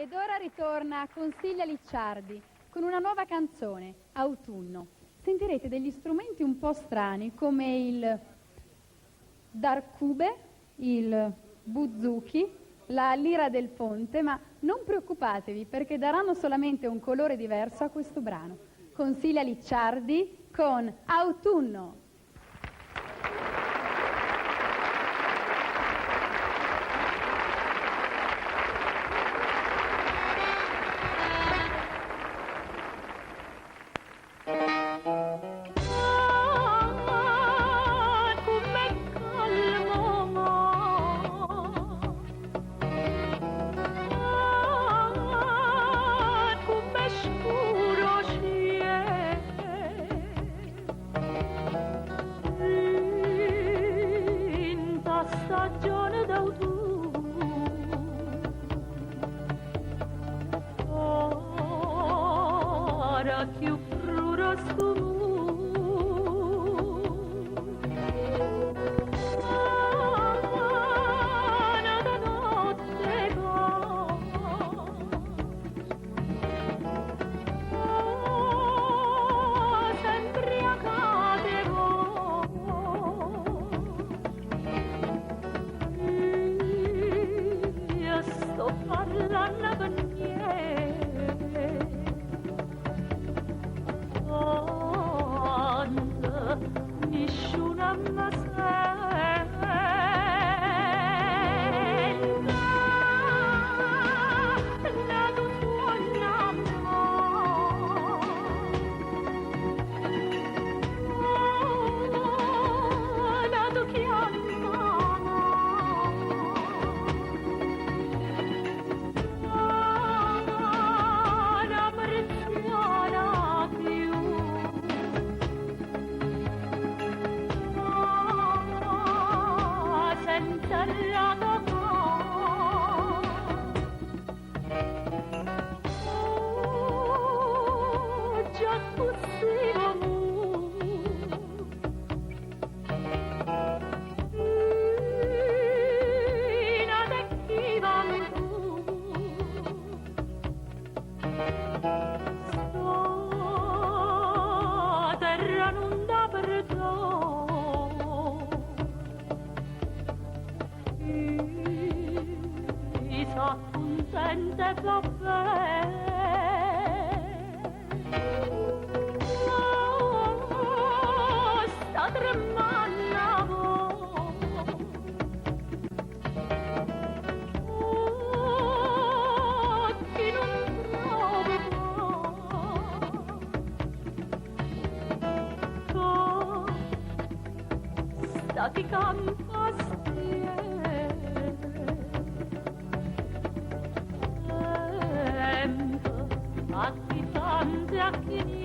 Ed ora ritorna Consiglia Licciardi con una nuova canzone, Autunno. Sentirete degli strumenti un po' strani come il darkube, il buzuki, la lira del ponte, ma non preoccupatevi perché daranno solamente un colore diverso a questo brano. Consiglia Licciardi con Autunno. Stagione d'autunno, ora più fruro scumana da notte sempre accade sto parlando con niente, quando nessuna mi senta, nato suona nato chiama. Contente va bene, sta tremando, chi non trova, sta ti campa a chi tante a chi